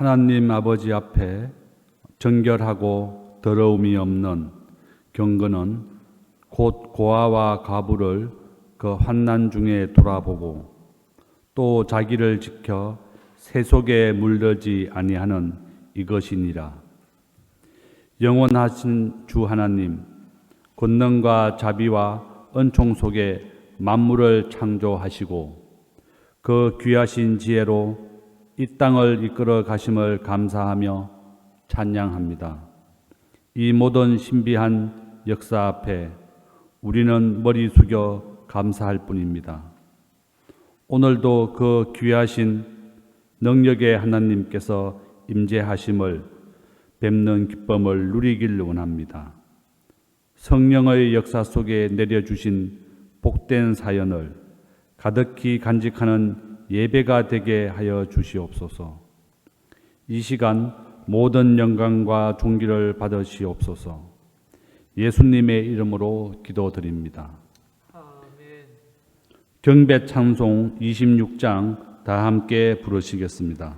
하나님 아버지 앞에 정결하고 더러움이 없는 경건은 곧 고아와 과부를 그 환난 중에 돌아보고 또 자기를 지켜 새 속에 물들지 아니하는 이것이니라. 영원하신 주 하나님, 권능과 자비와 은총 속에 만물을 창조하시고 그 귀하신 지혜로 이 땅을 이끌어 가심을 감사하며 찬양합니다. 이 모든 신비한 역사 앞에 우리는 머리 숙여 감사할 뿐입니다. 오늘도 그 귀하신 능력의 하나님께서 임재하심을 뵙는 기쁨을 누리길 원합니다. 성령의 역사 속에 내려주신 복된 사연을 가득히 간직하는 예배가 되게 하여 주시옵소서. 이 시간 모든 영광과 존귀를 받으시옵소서. 예수님의 이름으로 기도드립니다. 아멘. 경배 찬송 26장 다 함께 부르시겠습니다.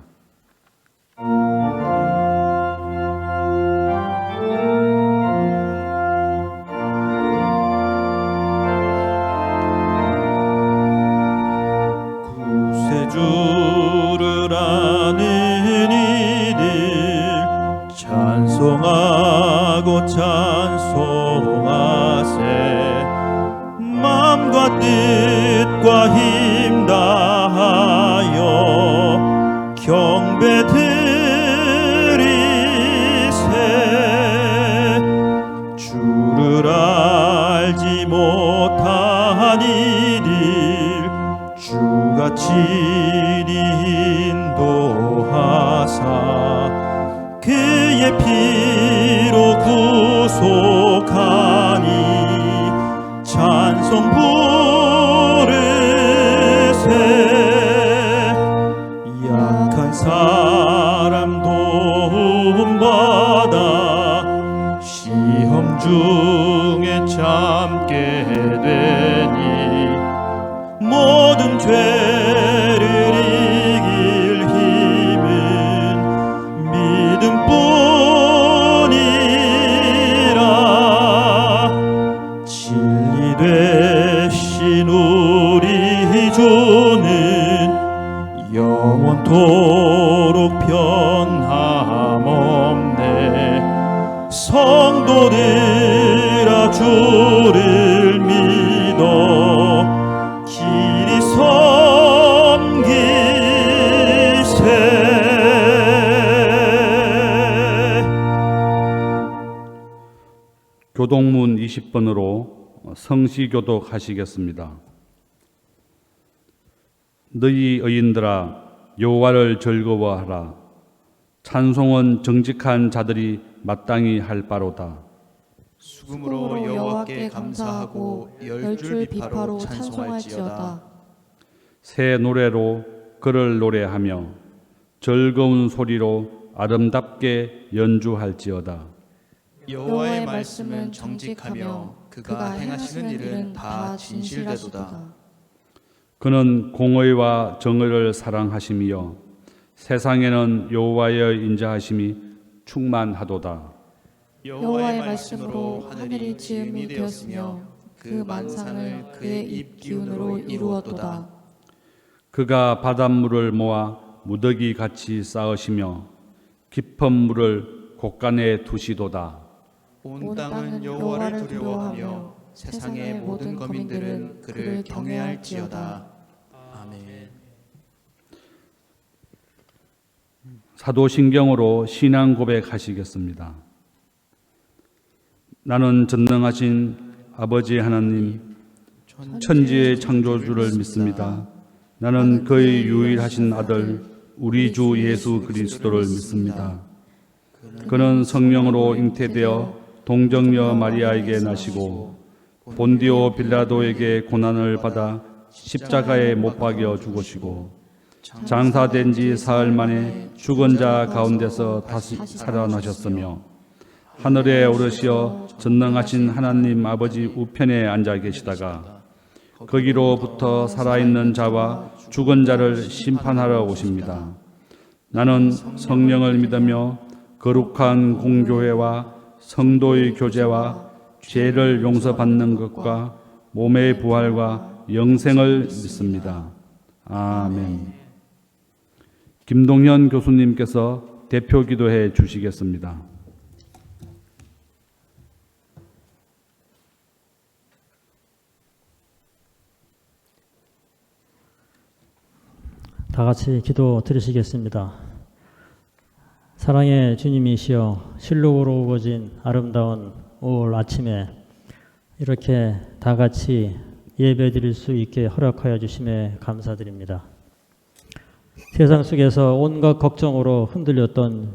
주를 아는 이들 찬송하고 찬송하세. 마음과 뜻과 힘 다하여 경배 드리세. 주를 알지 못한 이들 주가 친히 인도하사 그의 피로 구속하니 찬송 부르세. 약한 사람 도움받아 시험 중에 참게 되니 모든 죄를 이길 힘은 믿음뿐이라. 진리 되신 우리 주는 영원토록 변함없네. 성도들아 주를 믿어 길이 섬기세. 교동문 20번으로 성시교독 하시겠습니다. 너희 의인들아 여호와를 즐거워하라. 찬송은 정직한 자들이 마땅히 할 바로다. 수금으로 여호와께 감사하고 열줄 비파로 찬송할지어다. 새 노래로 그를 노래하며 즐거운 소리로 아름답게 연주할지어다. 여호와의 말씀은 정직하며 그가 행하시는 일은 다 진실되도다. 그는 공의와 정의를 사랑하시며 세상에는 여호와의 인자하심이 충만하도다. 여호와의 말씀으로 하늘이 지음이 되었으며 그 만상을 그의 입 기운으로 이루었도다. 그가 바닷물을 모아 무더기 같이 쌓으시며 깊은 물을 곳간에 두시도다. 온 땅은 여호와를 두려워하며 세상의 모든 거민들은 그를 경외할지어다. 아멘. 사도신경으로 신앙 고백하시겠습니다. 나는 전능하신 아버지 하나님 천지의 창조주를 믿습니다. 나는 그의 유일하신 아들 우리 주 예수 그리스도를 믿습니다. 그는 성령으로 잉태되어 동정녀 마리아에게 나시고 본디오 빌라도에게 고난을 받아 십자가에 못 박여 죽으시고 장사된 지 사흘 만에 죽은 자 가운데서 다시 살아나셨으며 하늘에 오르시어 전능하신 하나님 아버지 우편에 앉아 계시다가 거기로부터 살아있는 자와 죽은 자를 심판하러 오십니다. 나는 성령을 믿으며 거룩한 공교회와 성도의 교제와 죄를 용서받는 것과 몸의 부활과 영생을 믿습니다. 아멘. 김동현 교수님께서 대표 기도해 주시겠습니다. 다 같이 기도 드리시겠습니다. 사랑의 주님이시여, 실록으로 우거진 아름다운 5월 아침에 이렇게 다 같이 예배 드릴 수 있게 허락하여 주심에 감사드립니다. 세상 속에서 온갖 걱정으로 흔들렸던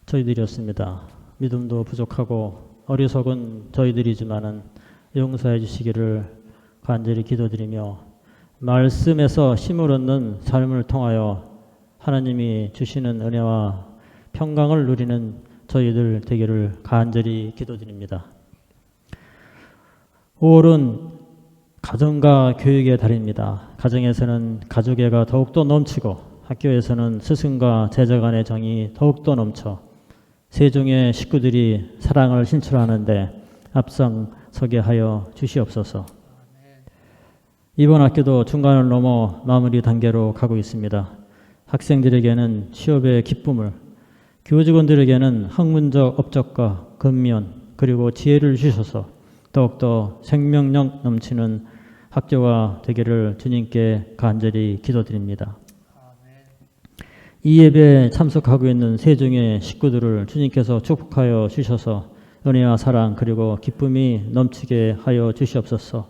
저희들이었습니다. 믿음도 부족하고 어리석은 저희들이지만은 용서해 주시기를 간절히 기도드리며 말씀에서 힘을 얻는 삶을 통하여 하나님이 주시는 은혜와 평강을 누리는 저희들 되기를 간절히 기도드립니다. 5월은 가정과 교육의 달입니다. 가정에서는 가족애가 더욱더 넘치고 학교에서는 스승과 제자 간의 정이 더욱더 넘쳐 세종의 식구들이 사랑을 신출하는데 앞장서게 하여 주시옵소서. 이번 학교도 중간을 넘어 마무리 단계로 가고 있습니다. 학생들에게는 취업의 기쁨을, 교직원들에게는 학문적 업적과 근면 그리고 지혜를 주셔서 더욱더 생명력 넘치는 학교가 되기를 주님께 간절히 기도드립니다. 이 예배에 참석하고 있는 세종의 식구들을 주님께서 축복하여 주셔서 은혜와 사랑 그리고 기쁨이 넘치게 하여 주시옵소서.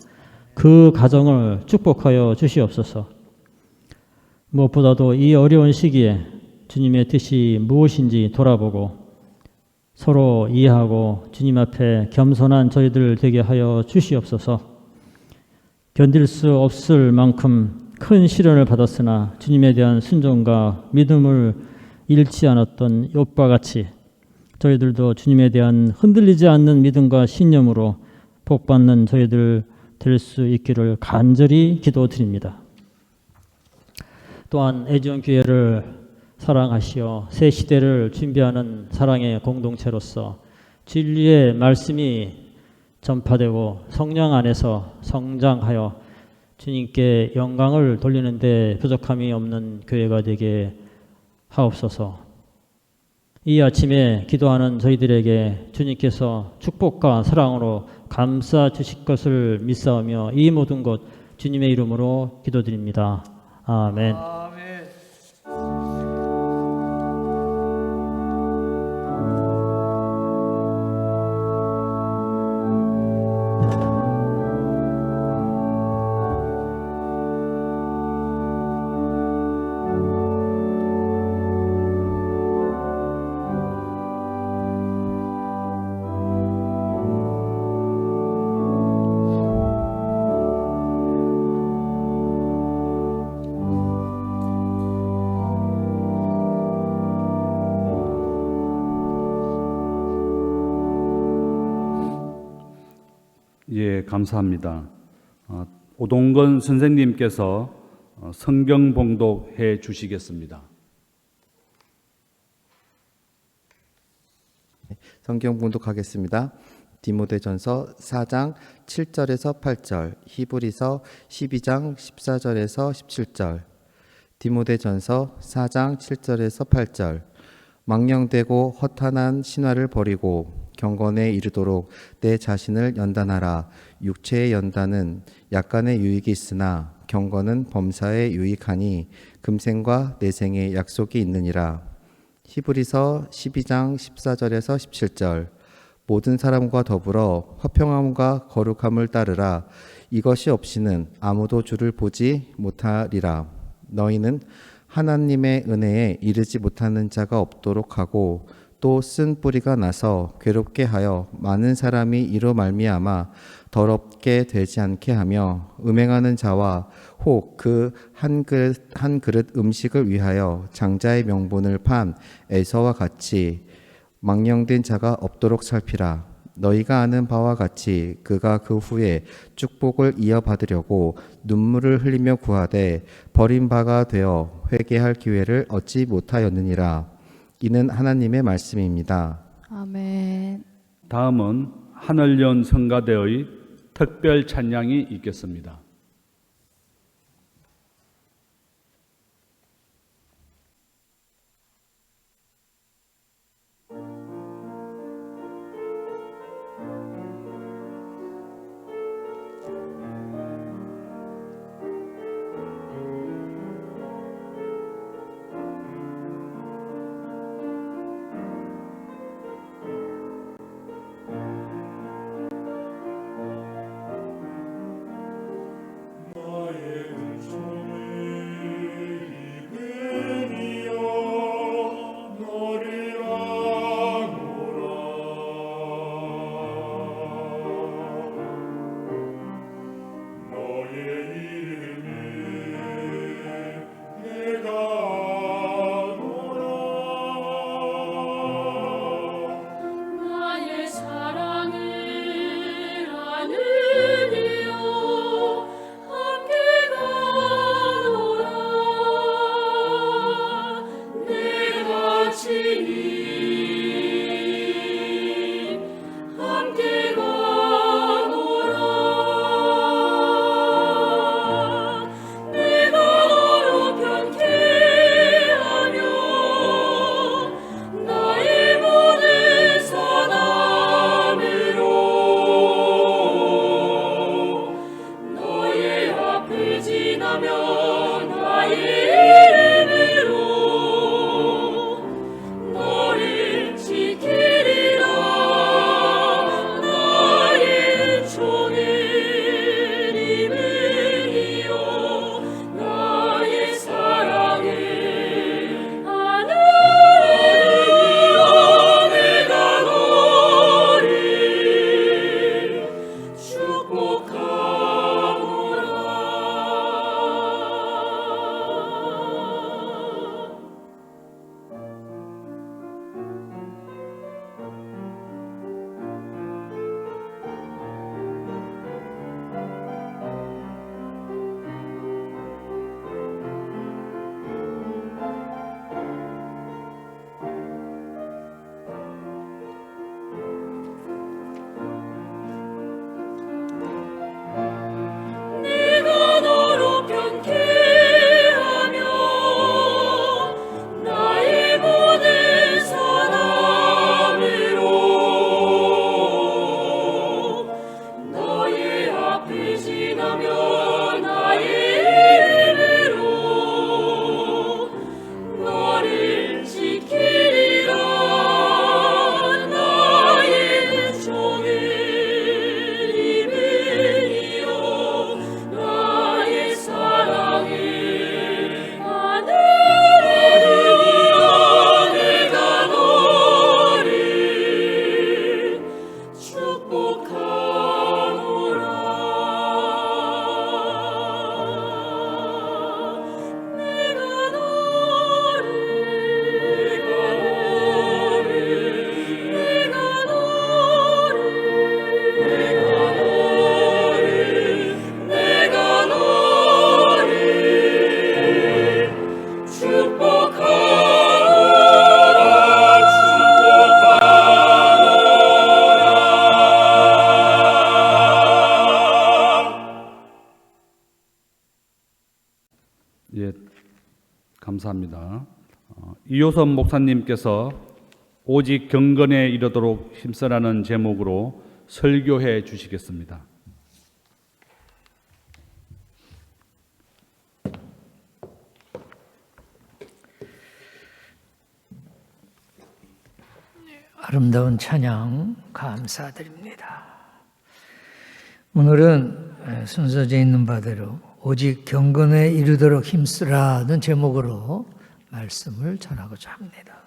그 가정을 축복하여 주시옵소서. 무엇보다도 이 어려운 시기에 주님의 뜻이 무엇인지 돌아보고 서로 이해하고 주님 앞에 겸손한 저희들 되게 하여 주시옵소서. 견딜 수 없을 만큼 큰 시련을 받았으나 주님에 대한 순종과 믿음을 잃지 않았던 욥과 같이 저희들도 주님에 대한 흔들리지 않는 믿음과 신념으로 복받는 저희들 될 수 있기를 간절히 기도드립니다. 또한 애지원교회를 사랑하시어 새 시대를 준비하는 사랑의 공동체로서 진리의 말씀이 전파되고 성령 안에서 성장하여 주님께 영광을 돌리는 데 부족함이 없는 교회가 되게 하옵소서. 이 아침에 기도하는 저희들에게 주님께서 축복과 사랑으로 감싸 주실 것을 믿사오며 이 모든 것 주님의 이름으로 기도드립니다. 아멘. 예, 감사합니다. 오동건 선생님께서 성경 봉독해 주시겠습니다. 성경 봉독하겠습니다. 디모데전서 4장 7절에서 8절, 히브리서 12장 14절에서 17절. 디모데전서 4장 7절에서 8절. 망령되고 허탄한 신화를 버리고 경건에 이르도록 내 자신을 연단하라. 육체의 연단은 약간의 유익이 있으나 경건은 범사에 유익하니 금생과 내생에 약속이 있느니라. 히브리서 12장 14절에서 17절. 모든 사람과 더불어 화평함과 거룩함을 따르라. 이것이 없이는 아무도 주를 보지 못하리라. 너희는 하나님의 은혜에 이르지 못하는 자가 없도록 하고 또 쓴 뿌리가 나서 괴롭게 하여 많은 사람이 이로 말미암아 더럽게 되지 않게 하며 음행하는 자와 혹 그 한 그릇 음식을 위하여 장자의 명분을 판 에서와 같이 망령된 자가 없도록 살피라. 너희가 아는 바와 같이 그가 그 후에 축복을 이어받으려고 눈물을 흘리며 구하되 버린 바가 되어 회개할 기회를 얻지 못하였느니라. 이는 하나님의 말씀입니다. 아멘. 다음은 하늘연 성가대의 특별 찬양이 있겠습니다. 감사합니다. 이효선 목사님께서 오직 경건에 이르도록 힘쓰라는 제목으로 설교해 주시겠습니다. 아름다운 찬양 감사드립니다. 오늘은 순서져 있는 바대로 오직 경건에 이르도록 힘쓰라는 제목으로 말씀을 전하고자 합니다.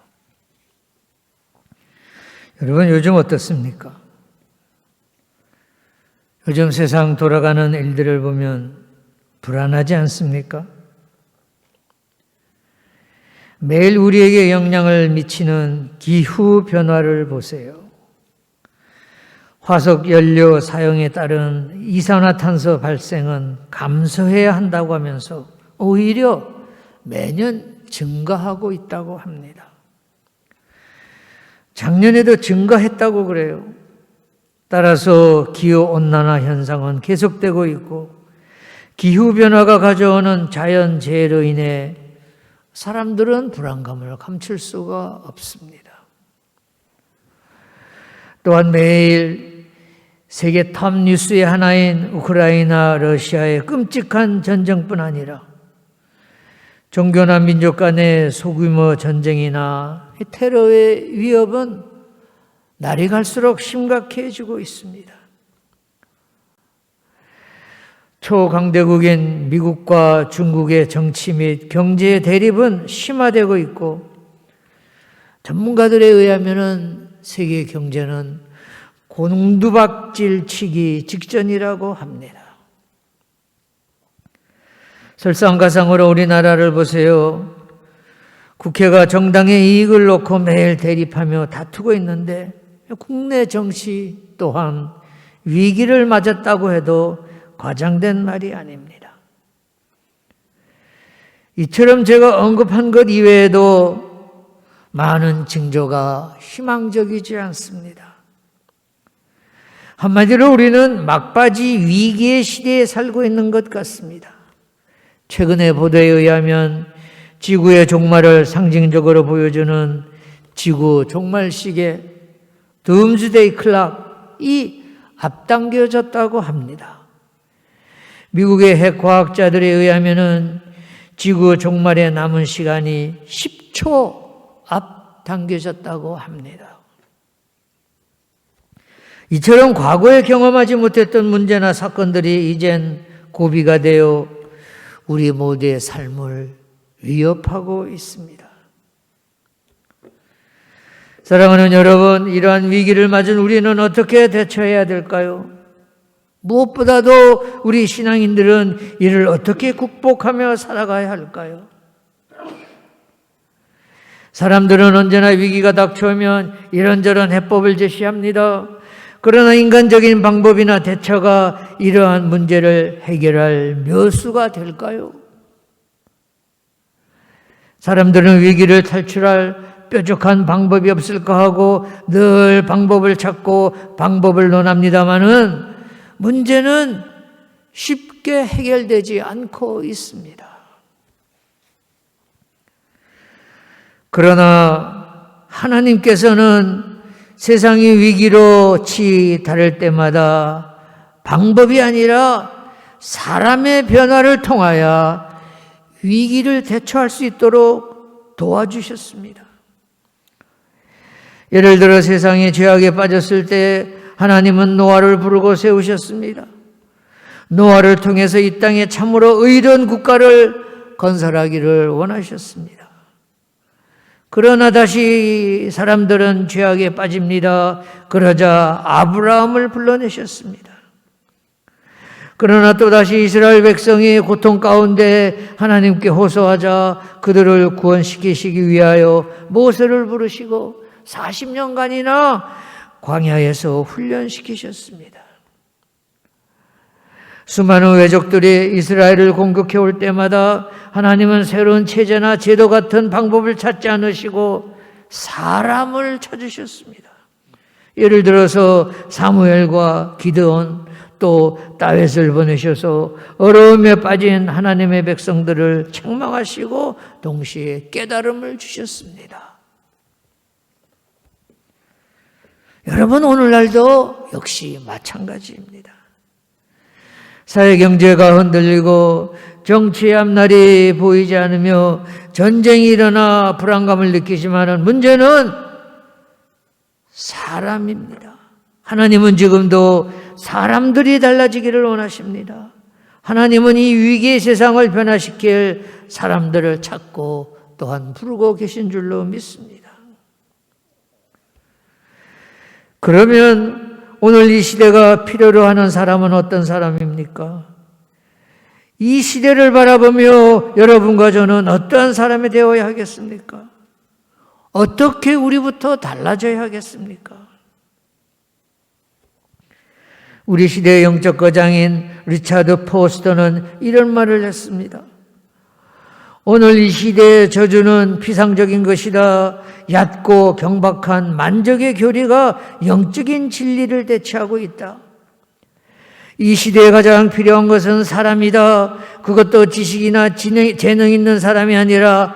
여러분 요즘 어떻습니까? 요즘 세상 돌아가는 일들을 보면 불안하지 않습니까? 매일 우리에게 영향을 미치는 기후 변화를 보세요. 화석 연료 사용에 따른 이산화탄소 발생은 감소해야 한다고 하면서 오히려 매년 증가하고 있다고 합니다. 작년에도 증가했다고 그래요. 따라서 기후온난화 현상은 계속되고 있고 기후변화가 가져오는 자연재해로 인해 사람들은 불안감을 감출 수가 없습니다. 또한 매일 세계 탑 뉴스의 하나인 우크라이나, 러시아의 끔찍한 전쟁뿐 아니라 종교나 민족 간의 소규모 전쟁이나 테러의 위협은 날이 갈수록 심각해지고 있습니다. 초강대국인 미국과 중국의 정치 및 경제 대립은 심화되고 있고 전문가들에 의하면 세계 경제는 곤두박질 치기 직전이라고 합니다. 설상가상으로 우리나라를 보세요. 국회가 정당의 이익을 놓고 매일 대립하며 다투고 있는데 국내 정치 또한 위기를 맞았다고 해도 과장된 말이 아닙니다. 이처럼 제가 언급한 것 이외에도 많은 징조가 희망적이지 않습니다. 한마디로 우리는 막바지 위기의 시대에 살고 있는 것 같습니다. 최근의 보도에 의하면 지구의 종말을 상징적으로 보여주는 지구 종말 시계 둠스데이 클락이 앞당겨졌다고 합니다. 미국의 핵과학자들에 의하면 지구 종말에 남은 시간이 10초 앞당겨졌다고 합니다. 이처럼 과거에 경험하지 못했던 문제나 사건들이 이젠 고비가 되어 우리 모두의 삶을 위협하고 있습니다. 사랑하는 여러분, 이러한 위기를 맞은 우리는 어떻게 대처해야 될까요? 무엇보다도 우리 신앙인들은 이를 어떻게 극복하며 살아가야 할까요? 사람들은 언제나 위기가 닥쳐오면 이런저런 해법을 제시합니다. 그러나 인간적인 방법이나 대처가 이러한 문제를 해결할 묘수가 될까요? 사람들은 위기를 탈출할 뾰족한 방법이 없을까 하고 늘 방법을 찾고 방법을 논합니다마는 문제는 쉽게 해결되지 않고 있습니다. 그러나 하나님께서는 세상이 위기로 치달을 때마다 방법이 아니라 사람의 변화를 통하여 위기를 대처할 수 있도록 도와주셨습니다. 예를 들어 세상이 죄악에 빠졌을 때 하나님은 노아를 부르고 세우셨습니다. 노아를 통해서 이 땅에 참으로 의로운 국가를 건설하기를 원하셨습니다. 그러나 다시 사람들은 죄악에 빠집니다. 그러자 아브라함을 불러내셨습니다. 그러나 또다시 이스라엘 백성이 고통 가운데 하나님께 호소하자 그들을 구원시키시기 위하여 모세를 부르시고 40년간이나 광야에서 훈련시키셨습니다. 수많은 외족들이 이스라엘을 공격해 올 때마다 하나님은 새로운 체제나 제도 같은 방법을 찾지 않으시고 사람을 찾으셨습니다. 예를 들어서 사무엘과 기드온 또 다윗을 보내셔서 어려움에 빠진 하나님의 백성들을 책망하시고 동시에 깨달음을 주셨습니다. 여러분, 오늘날도 역시 마찬가지입니다. 사회경제가 흔들리고 정치의 앞날이 보이지 않으며 전쟁이 일어나 불안감을 느끼지만 문제는 사람입니다. 하나님은 지금도 사람들이 달라지기를 원하십니다. 하나님은 이 위기의 세상을 변화시킬 사람들을 찾고 또한 부르고 계신 줄로 믿습니다. 그러면 오늘 이 시대가 필요로 하는 사람은 어떤 사람입니까? 이 시대를 바라보며 여러분과 저는 어떠한 사람이 되어야 하겠습니까? 어떻게 우리부터 달라져야 하겠습니까? 우리 시대의 영적 거장인 리차드 포스터는 이런 말을 했습니다. 오늘 이 시대의 저주는 피상적인 것이다. 얕고 경박한 만적의 교리가 영적인 진리를 대체하고 있다. 이 시대에 가장 필요한 것은 사람이다. 그것도 지식이나 재능 있는 사람이 아니라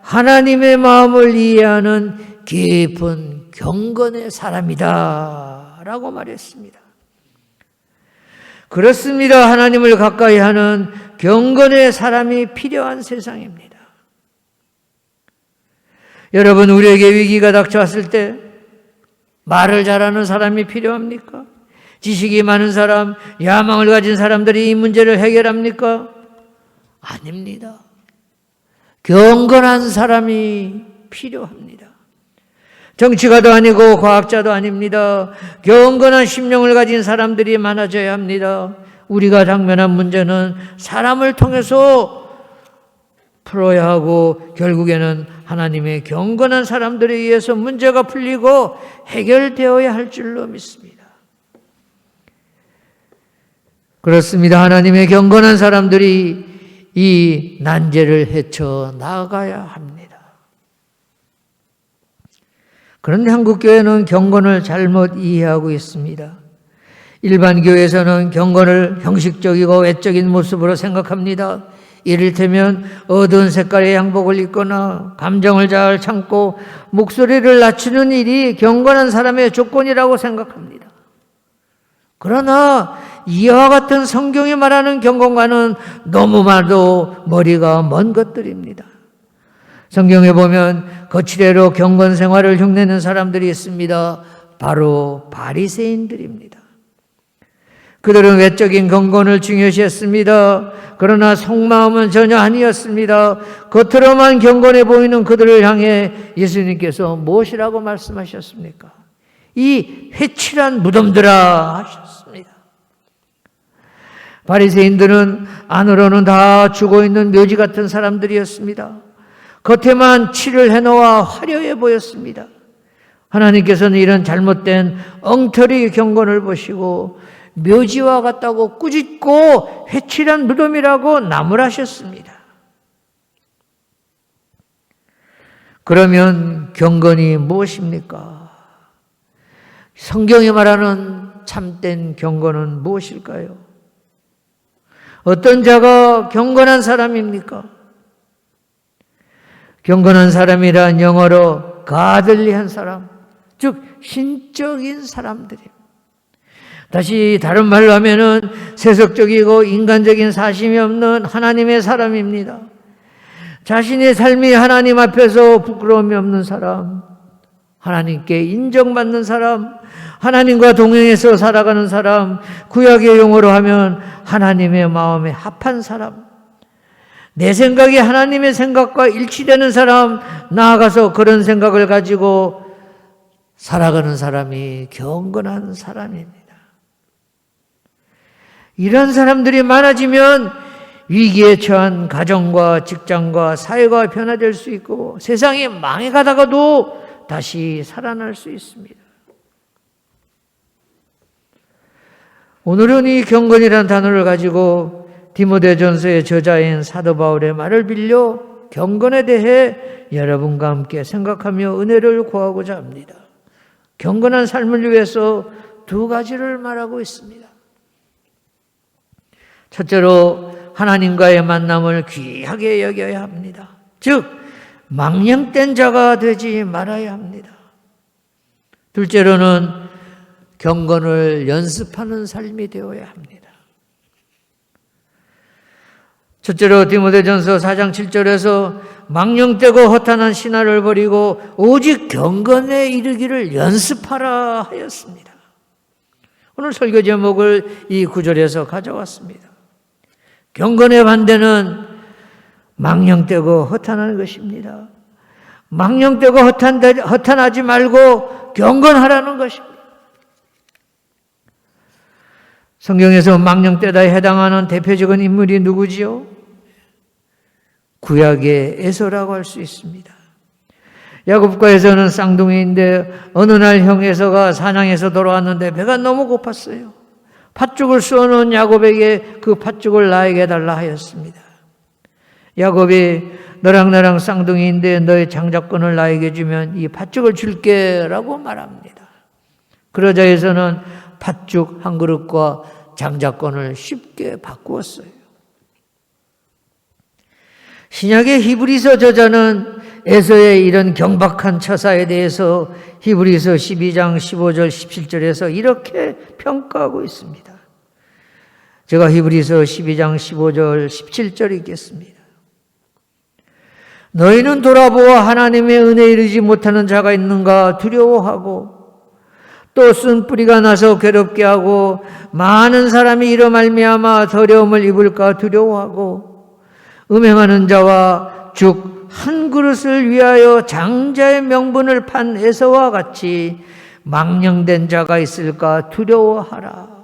하나님의 마음을 이해하는 깊은 경건의 사람이다. 라고 말했습니다. 그렇습니다. 하나님을 가까이 하는 경건의 사람이 필요한 세상입니다. 여러분, 우리에게 위기가 닥쳐왔을 때 말을 잘하는 사람이 필요합니까? 지식이 많은 사람, 야망을 가진 사람들이 이 문제를 해결합니까? 아닙니다. 경건한 사람이 필요합니다. 정치가도 아니고 과학자도 아닙니다. 경건한 심령을 가진 사람들이 많아져야 합니다. 우리가 당면한 문제는 사람을 통해서 풀어야 하고 결국에는 하나님의 경건한 사람들에 의해서 문제가 풀리고 해결되어야 할 줄로 믿습니다. 그렇습니다. 하나님의 경건한 사람들이 이 난제를 헤쳐 나아가야 합니다. 그런데 한국교회는 경건을 잘못 이해하고 있습니다. 일반 교회에서는 경건을 형식적이고 외적인 모습으로 생각합니다. 이를테면 어두운 색깔의 양복을 입거나 감정을 잘 참고 목소리를 낮추는 일이 경건한 사람의 조건이라고 생각합니다. 그러나 이와 같은 성경이 말하는 경건과는 너무나도 머리가 먼 것들입니다. 성경에 보면 거칠애로 경건 생활을 흉내내는 사람들이 있습니다. 바로 바리새인들입니다. 그들은 외적인 경건을 중요시했습니다. 그러나 속마음은 전혀 아니었습니다. 겉으로만 경건해 보이는 그들을 향해 예수님께서 무엇이라고 말씀하셨습니까? 이 회칠한 무덤들아 하셨습니다. 바리새인들은 안으로는 다 죽어있는 묘지 같은 사람들이었습니다. 겉에만 칠을 해놓아 화려해 보였습니다. 하나님께서는 이런 잘못된 엉터리 경건을 보시고 묘지와 같다고 꾸짖고 회칠한 무덤이라고 나무라셨습니다. 그러면 경건이 무엇입니까? 성경이 말하는 참된 경건은 무엇일까요? 어떤 자가 경건한 사람입니까? 경건한 사람이란 영어로 가들리한 사람, 즉 신적인 사람들입니다. 다시 다른 말로 하면은 세속적이고 인간적인 사심이 없는 하나님의 사람입니다. 자신의 삶이 하나님 앞에서 부끄러움이 없는 사람, 하나님께 인정받는 사람, 하나님과 동행해서 살아가는 사람, 구약의 용어로 하면 하나님의 마음에 합한 사람, 내 생각이 하나님의 생각과 일치되는 사람, 나아가서 그런 생각을 가지고 살아가는 사람이 경건한 사람입니다. 이런 사람들이 많아지면 위기에 처한 가정과 직장과 사회가 변화될 수 있고 세상이 망해가다가도 다시 살아날 수 있습니다. 오늘은 이 경건이라는 단어를 가지고 디모데전서의 저자인 사도 바울의 말을 빌려 경건에 대해 여러분과 함께 생각하며 은혜를 구하고자 합니다. 경건한 삶을 위해서 두 가지를 말하고 있습니다. 첫째로 하나님과의 만남을 귀하게 여겨야 합니다. 즉 망령된 자가 되지 말아야 합니다. 둘째로는 경건을 연습하는 삶이 되어야 합니다. 첫째로 디모데전서 4장 7절에서 망령되고 허탄한 신화를 버리고 오직 경건에 이르기를 연습하라 하였습니다. 오늘 설교 제목을 이 구절에서 가져왔습니다. 경건의 반대는 망령되고 허탄한 것입니다. 망령되고 허탄하지 말고 경건하라는 것입니다. 성경에서 망령되다에 해당하는 대표적인 인물이 누구지요? 구약의 에서라고 할 수 있습니다. 야곱과에서는 쌍둥이인데 어느 날 형 에서가 사냥해서 돌아왔는데 배가 너무 고팠어요. 팥죽을 쏘는 야곱에게 그 팥죽을 나에게 달라 하였습니다. 야곱이 너랑 나랑 쌍둥이인데 너의 장자권을 나에게 주면 이 팥죽을 줄게 라고 말합니다. 그러자 에서는 팥죽 한 그릇과 장자권을 쉽게 바꾸었어요. 신약의 히브리서 저자는 에서의 이런 경박한 처사에 대해서 히브리서 12장 15절 17절에서 이렇게 평가하고 있습니다. 제가 히브리서 12장 15절 17절 읽겠습니다. 너희는 돌아보아 하나님의 은혜에 이르지 못하는 자가 있는가 두려워하고 또 쓴 뿌리가 나서 괴롭게 하고 많은 사람이 이로 말미암아 더러움을 입을까 두려워하고 음행하는 자와 죽 한 그릇을 위하여 장자의 명분을 판 에서와 같이 망령된 자가 있을까 두려워하라.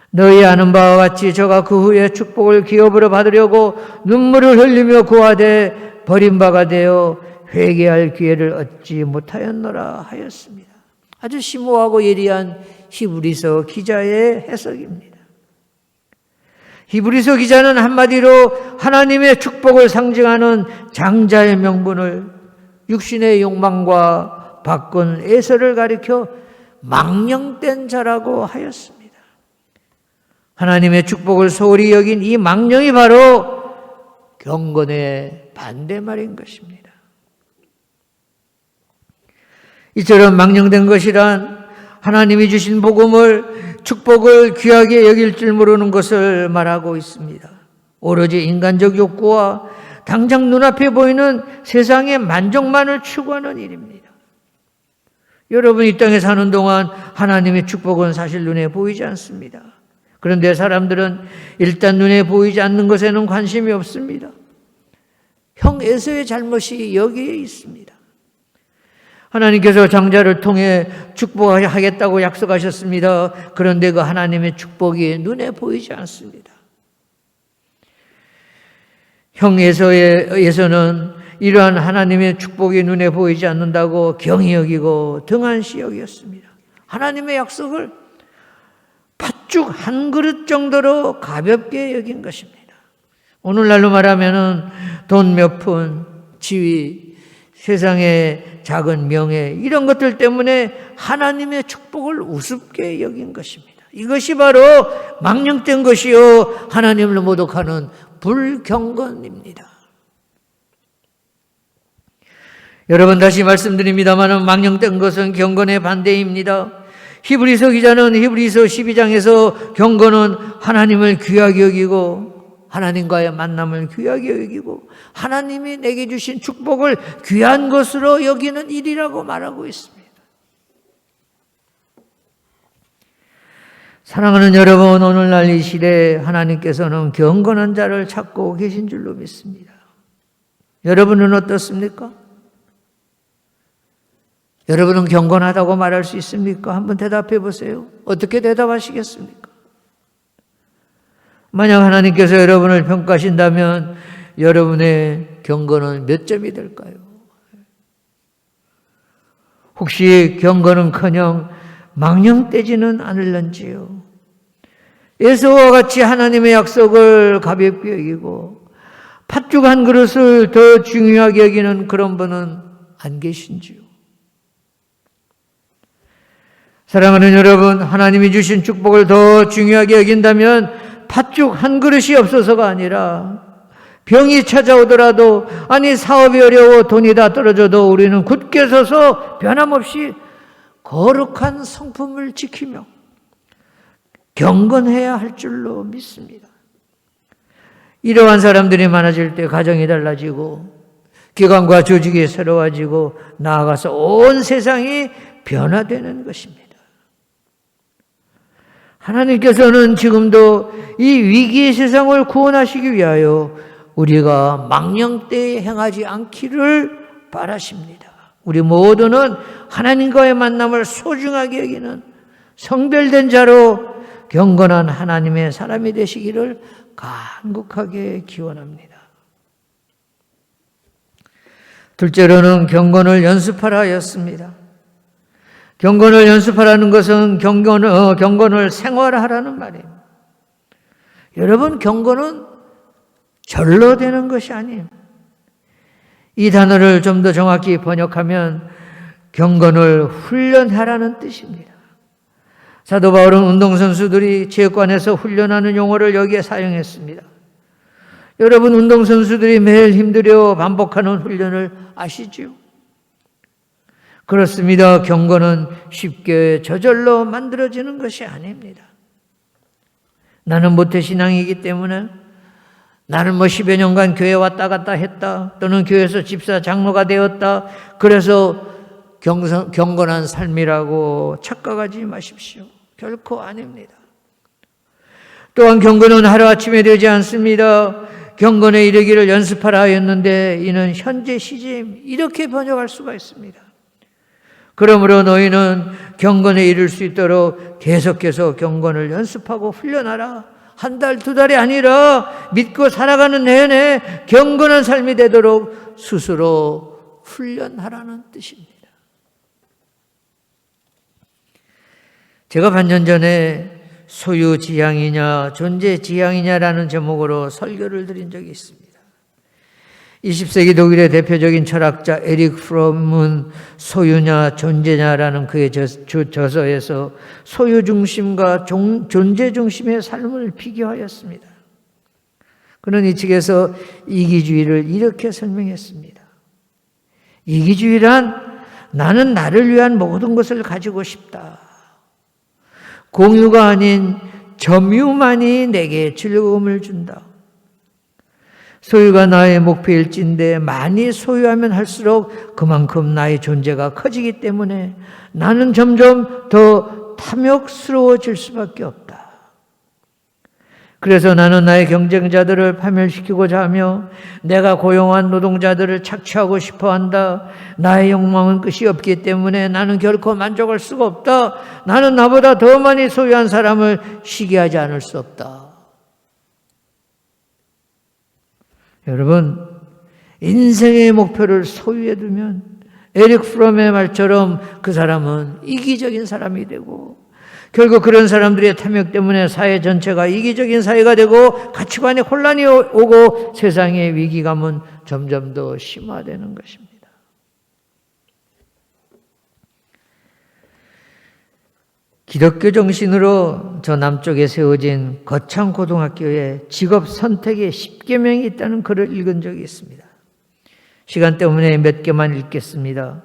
너희 아는 바와 같이 저가 그 후에 축복을 기업으로 받으려고 눈물을 흘리며 구하되 버림바가 되어 회개할 기회를 얻지 못하였노라 하였습니다. 아주 심오하고 예리한 히브리서 기자의 해석입니다. 히브리서 기자는 한마디로 하나님의 축복을 상징하는 장자의 명분을 육신의 욕망과 바꾼 에서를 가리켜 망령된 자라고 하였습니다. 하나님의 축복을 소홀히 여긴 이 망령이 바로 경건의 반대말인 것입니다. 이처럼 망령된 것이란 하나님이 주신 복음을 축복을 귀하게 여길 줄 모르는 것을 말하고 있습니다. 오로지 인간적 욕구와 당장 눈앞에 보이는 세상의 만족만을 추구하는 일입니다. 여러분 이 땅에 사는 동안 하나님의 축복은 사실 눈에 보이지 않습니다. 그런데 사람들은 일단 눈에 보이지 않는 것에는 관심이 없습니다. 형 에서의 잘못이 여기에 있습니다. 하나님께서 장자를 통해 축복하겠다고 약속하셨습니다. 그런데 그 하나님의 축복이 눈에 보이지 않습니다. 형 에서는 이러한 하나님의 축복이 눈에 보이지 않는다고 경히 여기고 등한시 여겼습니다. 하나님의 약속을 팥죽 한 그릇 정도로 가볍게 여긴 것입니다. 오늘날로 말하면 돈 몇 푼, 지위, 세상의 작은 명예 이런 것들 때문에 하나님의 축복을 우습게 여긴 것입니다. 이것이 바로 망령된 것이요 하나님을 모독하는 불경건입니다. 여러분 다시 말씀드립니다만 망령된 것은 경건의 반대입니다. 히브리서 기자는 히브리서 12장에서 경건은 하나님을 귀하게 여기고 하나님과의 만남을 귀하게 여기고 하나님이 내게 주신 축복을 귀한 것으로 여기는 일이라고 말하고 있습니다. 사랑하는 여러분, 오늘날 이 시대에 하나님께서는 경건한 자를 찾고 계신 줄로 믿습니다. 여러분은 어떻습니까? 여러분은 경건하다고 말할 수 있습니까? 한번 대답해 보세요. 어떻게 대답하시겠습니까? 만약 하나님께서 여러분을 평가하신다면 여러분의 경건은 몇 점이 될까요? 혹시 경건은커녕 망령되지는 않을런지요? 에서와 같이 하나님의 약속을 가볍게 여기고 팥죽 한 그릇을 더 중요하게 여기는 그런 분은 안 계신지요? 사랑하는 여러분, 하나님이 주신 축복을 더 중요하게 여긴다면 팥죽 한 그릇이 없어서가 아니라 병이 찾아오더라도 아니 사업이 어려워 돈이 다 떨어져도 우리는 굳게 서서 변함없이 거룩한 성품을 지키며 경건해야 할 줄로 믿습니다. 이러한 사람들이 많아질 때 가정이 달라지고 기관과 조직이 새로워지고 나아가서 온 세상이 변화되는 것입니다. 하나님께서는 지금도 이 위기의 세상을 구원하시기 위하여 우리가 망령되이 행하지 않기를 바라십니다. 우리 모두는 하나님과의 만남을 소중하게 여기는 성별된 자로 경건한 하나님의 사람이 되시기를 간곡하게 기원합니다. 둘째로는 경건을 연습하라 하였습니다. 경건을 연습하라는 것은 경건을 생활하라는 말이에요. 여러분, 경건은 절로 되는 것이 아니에요. 이 단어를 좀 더 정확히 번역하면 경건을 훈련하라는 뜻입니다. 사도 바울은 운동선수들이 체육관에서 훈련하는 용어를 여기에 사용했습니다. 여러분, 운동선수들이 매일 힘들여 반복하는 훈련을 아시죠? 그렇습니다. 경건은 쉽게 저절로 만들어지는 것이 아닙니다. 나는 모태신앙이기 때문에 나는 10여 년간 교회 왔다 갔다 했다, 또는 교회에서 집사 장로가 되었다, 그래서 경건한 삶이라고 착각하지 마십시오. 결코 아닙니다. 또한 경건은 하루아침에 되지 않습니다. 경건에 이르기를 연습하라 하였는데 이는 현재 시제임, 이렇게 번역할 수가 있습니다. 그러므로 너희는 경건에 이를 수 있도록 계속해서 경건을 연습하고 훈련하라. 한 달, 두 달이 아니라 믿고 살아가는 내내 경건한 삶이 되도록 스스로 훈련하라는 뜻입니다. 제가 반년 전에 소유지향이냐 존재지향이냐라는 제목으로 설교를 드린 적이 있습니다. 20세기 독일의 대표적인 철학자 에릭 프롬은 소유냐 존재냐라는 그의 저서에서 소유 중심과 존재 중심의 삶을 비교하였습니다. 그는 이 책에서 이기주의를 이렇게 설명했습니다. 이기주의란 나는 나를 위한 모든 것을 가지고 싶다. 공유가 아닌 점유만이 내게 즐거움을 준다. 소유가 나의 목표일진데 많이 소유하면 할수록 그만큼 나의 존재가 커지기 때문에 나는 점점 더 탐욕스러워질 수밖에 없다. 그래서 나는 나의 경쟁자들을 파멸시키고자 하며 내가 고용한 노동자들을 착취하고 싶어 한다. 나의 욕망은 끝이 없기 때문에 나는 결코 만족할 수가 없다. 나는 나보다 더 많이 소유한 사람을 시기하지 않을 수 없다. 여러분, 인생의 목표를 소유해 두면 에릭 프롬의 말처럼 그 사람은 이기적인 사람이 되고 결국 그런 사람들의 탐욕 때문에 사회 전체가 이기적인 사회가 되고 가치관에 혼란이 오고 세상의 위기감은 점점 더 심화되는 것입니다. 기독교 정신으로 저 남쪽에 세워진 거창고등학교에 직업 선택의 10계명이 있다는 글을 읽은 적이 있습니다. 시간 때문에 몇 개만 읽겠습니다.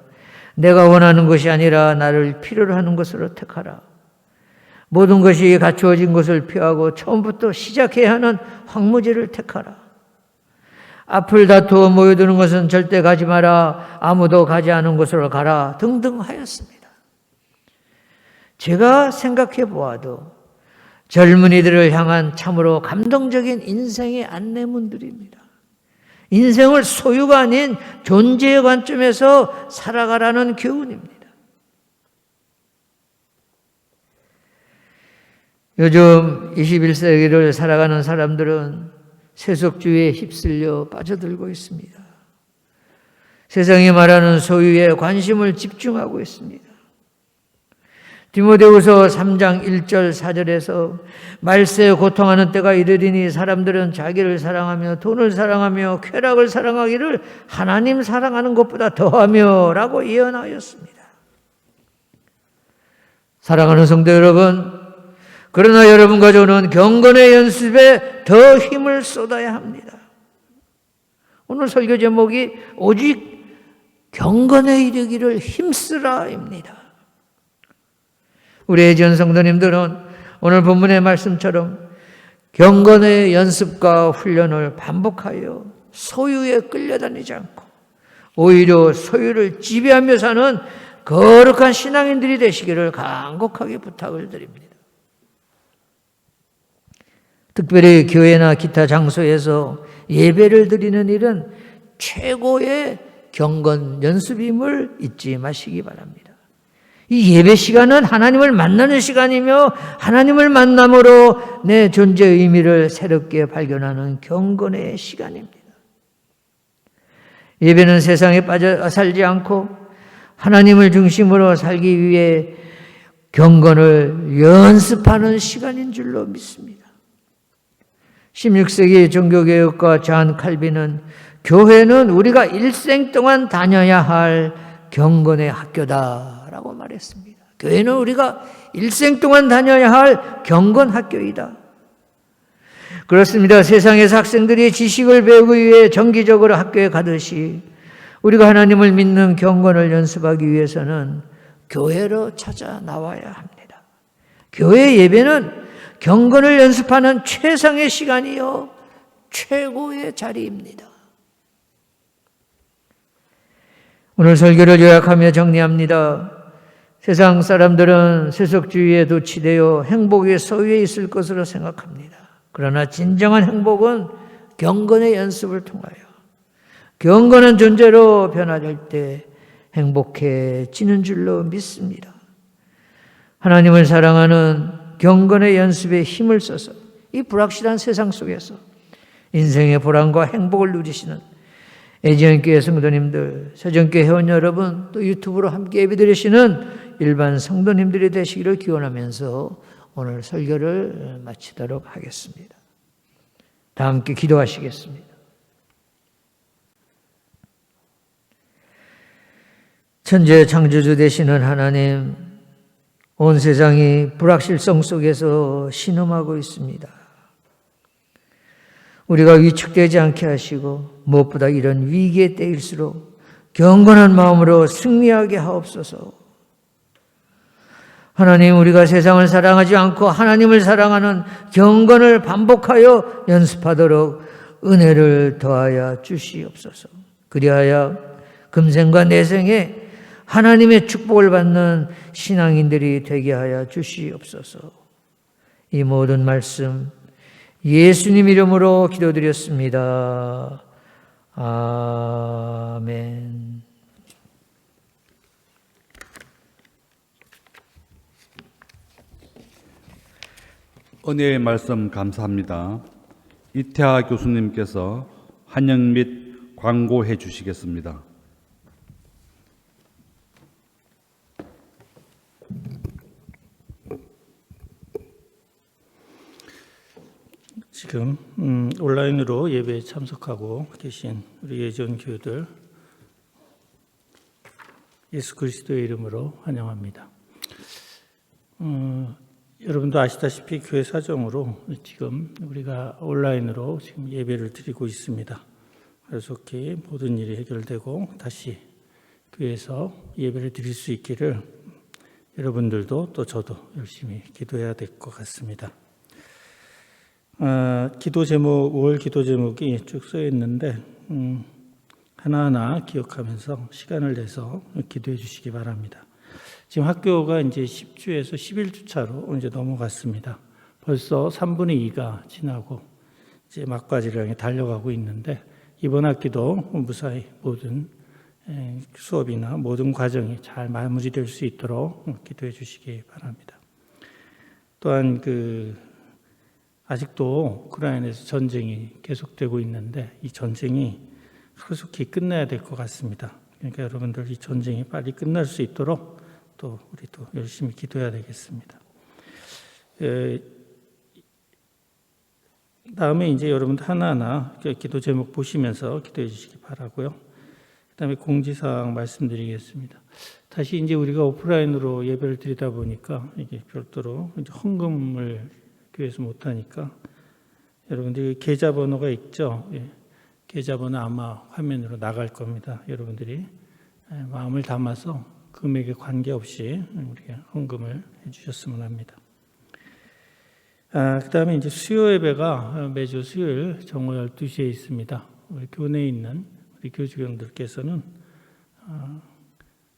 내가 원하는 것이 아니라 나를 필요로 하는 것으로 택하라. 모든 것이 갖추어진 것을 피하고 처음부터 시작해야 하는 황무지를 택하라. 앞을 다투어 모여드는 것은 절대 가지 마라. 아무도 가지 않은 곳으로 가라. 등등 하였습니다. 제가 생각해 보아도 젊은이들을 향한 참으로 감동적인 인생의 안내문들입니다. 인생을 소유가 아닌 존재의 관점에서 살아가라는 교훈입니다. 요즘 21세기를 살아가는 사람들은 세속주의에 휩쓸려 빠져들고 있습니다. 세상이 말하는 소유에 관심을 집중하고 있습니다. 디모데후서 3장 1절 4절에서 말세에 고통하는 때가 이르리니 사람들은 자기를 사랑하며 돈을 사랑하며 쾌락을 사랑하기를 하나님 사랑하는 것보다 더하며 라고 예언하였습니다. 사랑하는 성도 여러분, 그러나 여러분과 저는 경건의 연습에 더 힘을 쏟아야 합니다. 오늘 설교 제목이 오직 경건에 이르기를 힘쓰라입니다. 우리 애지연 성도님들은 오늘 본문의 말씀처럼 경건의 연습과 훈련을 반복하여 소유에 끌려다니지 않고 오히려 소유를 지배하며 사는 거룩한 신앙인들이 되시기를 간곡하게 부탁을 드립니다. 특별히 교회나 기타 장소에서 예배를 드리는 일은 최고의 경건 연습임을 잊지 마시기 바랍니다. 이 예배 시간은 하나님을 만나는 시간이며 하나님을 만남으로 내 존재의 의미를 새롭게 발견하는 경건의 시간입니다. 예배는 세상에 빠져 살지 않고 하나님을 중심으로 살기 위해 경건을 연습하는 시간인 줄로 믿습니다. 16세기 종교개혁가 존 칼빈은 교회는 우리가 일생 동안 다녀야 할 경건의 학교다라고 말했습니다. 교회는 우리가 일생 동안 다녀야 할 경건 학교이다. 그렇습니다. 세상에서 학생들이 지식을 배우기 위해 정기적으로 학교에 가듯이 우리가 하나님을 믿는 경건을 연습하기 위해서는 교회로 찾아 나와야 합니다. 교회 예배는 경건을 연습하는 최상의 시간이요 최고의 자리입니다. 오늘 설교를 요약하며 정리합니다. 세상 사람들은 세속주의에 도취되어 행복의 소유에 있을 것으로 생각합니다. 그러나 진정한 행복은 경건의 연습을 통하여 경건한 존재로 변화될 때 행복해지는 줄로 믿습니다. 하나님을 사랑하는 경건의 연습에 힘을 써서 이 불확실한 세상 속에서 인생의 보람과 행복을 누리시는 애지연교회 성도님들, 세전교회 회원 여러분, 또 유튜브로 함께 예배드리시는 일반 성도님들이 되시기를 기원하면서 오늘 설교를 마치도록 하겠습니다. 다 함께 기도하시겠습니다. 천지의 창조주 되시는 하나님, 온 세상이 불확실성 속에서 신음하고 있습니다. 우리가 위축되지 않게 하시고 무엇보다 이런 위기의 때일수록 경건한 마음으로 승리하게 하옵소서. 하나님, 우리가 세상을 사랑하지 않고 하나님을 사랑하는 경건을 반복하여 연습하도록 은혜를 더하여 주시옵소서. 그리하여 금생과 내생에 하나님의 축복을 받는 신앙인들이 되게 하여 주시옵소서. 이 모든 말씀 예수님 이름으로 기도드렸습니다. 아멘. 은혜의 말씀 감사합니다. 이태하 교수님께서 환영 및 광고해 주시겠습니다. 지금 온라인으로 예배에 참석하고 계신 우리 예전 교우들 예수 그리스도의 이름으로 환영합니다. 여러분도 아시다시피 교회 사정으로 지금 우리가 온라인으로 지금 예배를 드리고 있습니다. 그래속히 모든 일이 해결되고 다시 교회에서 예배를 드릴 수 있기를 여러분들도 또 저도 열심히 기도해야 될 것 같습니다. 기도 제목, 5월 기도 제목이 쭉 써 있는데 하나하나 기억하면서 시간을 내서 기도해 주시기 바랍니다. 지금 학교가 이제 10주에서 11주 차로 이제 넘어갔습니다. 벌써 3분의 2가 지나고 이제 막바지를 향해 달려가고 있는데 이번 학기도 무사히 모든 수업이나 모든 과정이 잘 마무리될 수 있도록 기도해 주시기 바랍니다. 또한 아직도 우크라이나에서 전쟁이 계속되고 있는데 이 전쟁이 속히 끝나야 될 것 같습니다. 그러니까 여러분들 이 전쟁이 빨리 끝날 수 있도록 또 우리도 열심히 기도해야 되겠습니다. 다음에 이제 여러분들 하나하나 기도 제목 보시면서 기도해 주시기 바라고요. 그다음에 공지사항 말씀드리겠습니다. 다시 이제 우리가 오프라인으로 예배를 드리다 보니까 이게 별도로 이제 헌금을 교회에서 못 하니까 여러분들이 계좌번호가 있죠. 계좌번호 아마 화면으로 나갈 겁니다. 여러분들이 마음을 담아서 금액에 관계없이 우리가 헌금을 해주셨으면 합니다. 그다음에 이제 수요 예배가 매주 수요일 정오 12시에 있습니다. 우리 교내에 있는 우리 교주경들께서는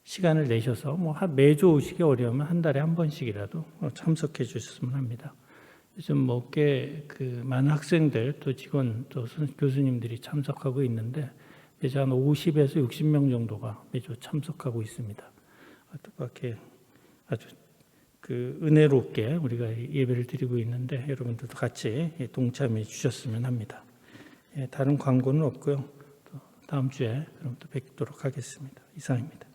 시간을 내셔서 매주 오시기 어려우면 한 달에 한 번씩이라도 참석해 주셨으면 합니다. 요즘 꽤 많은 학생들 또 직원 또 교수님들이 참석하고 있는데 매주 한 50에서 60명 정도가 매주 참석하고 있습니다. 뜻밖의 아주 은혜롭게 우리가 예배를 드리고 있는데 여러분들도 같이 동참해 주셨으면 합니다. 다른 광고는 없고요. 또 다음 주에 그럼 또 뵙도록 하겠습니다. 이상입니다.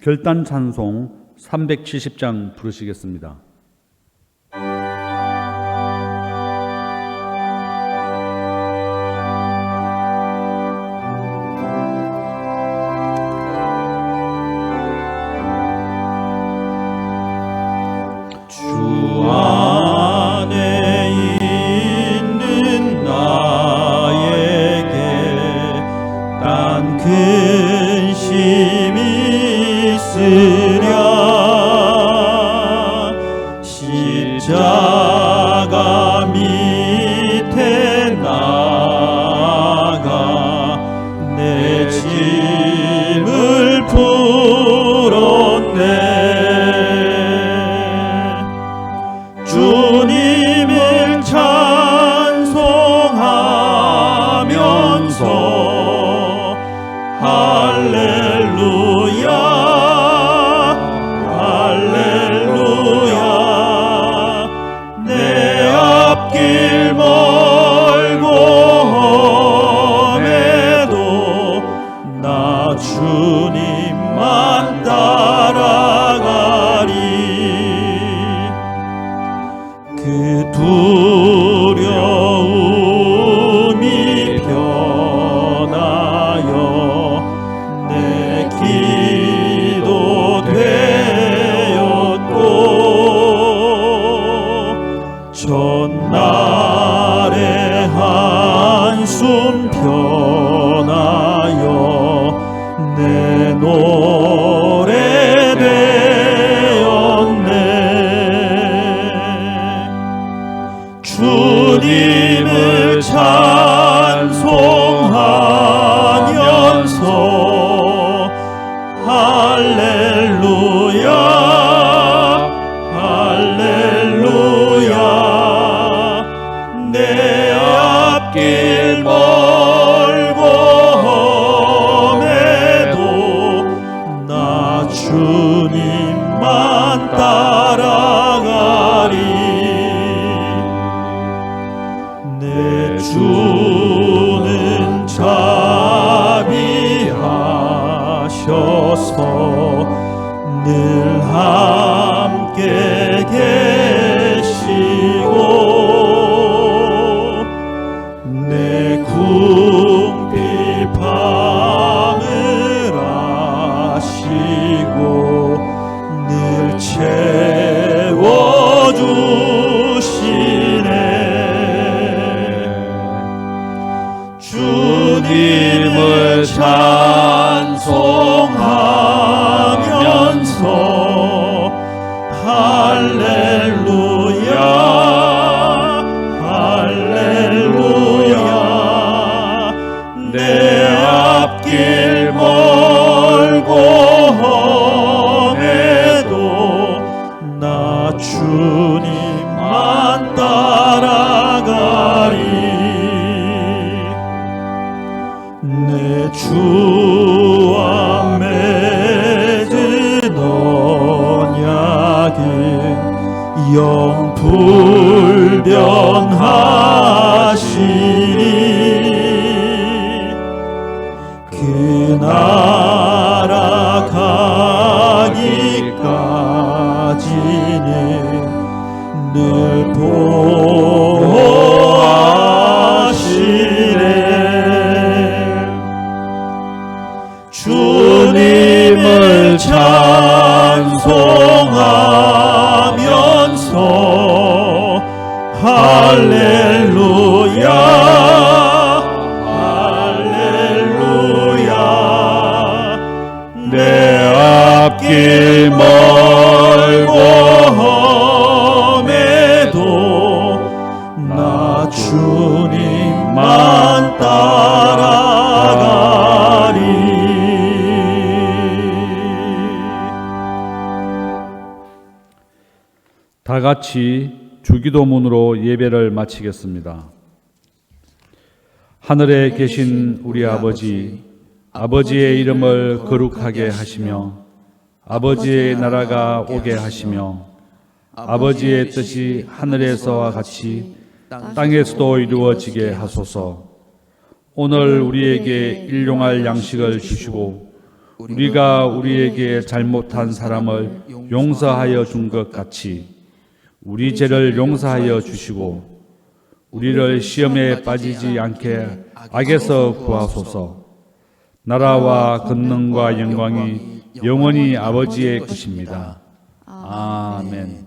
결단 찬송 370장 부르시겠습니다. 주 안에 있는 나에게 딴 근심이 있으랴 십자가 밑에 나가 내 짐을 풀었네. 주님을 찬송하면서 할렐루야 할렐루야 내 앞길 멀고 험해도 나 주님만 따라가리. 그 두려움이 변하여 내 기도 되었고 전날의 한숨 변하여 내 노래 되었네. 주님을 찬송하면서 할렐루야 할렐루야 내 앞길 멀고 험해도 나 주님만 따라가리. 내 주는 자비하셔서 늘 함께 계시고 내 궁핍함을 아시고 늘 채워주시네. 주님을 찬송하면서 할렐루야 할렐루야 내 앞길 멀고 험해도 나 주님만 따라가리. 내 주와 맺은 언약은 영불변하시니 그 나라 가기까지는 늘 보호하시네. 주님을 찬송하면서 할렐루야 할렐루야 내 앞길 멀고 험해도 나 주님만 따라가리. 다 같이 주기도문으로 예배를 마치겠습니다. 하늘에 계신 우리 아버지, 아버지의 이름을 거룩하게 하시며 아버지의 나라가 오게 하시며 아버지의 뜻이 하늘에서와 같이 땅에서도 이루어지게 하소서. 오늘 우리에게 일용할 양식을 주시고 우리가 우리에게 잘못한 사람을 용서하여 준 것 같이 우리 죄를 용서하여 주시고 우리를 시험에 빠지지 않게 악에서 구하소서. 나라와 권능과 영광이 영원히 아버지의 것입니다. 아멘.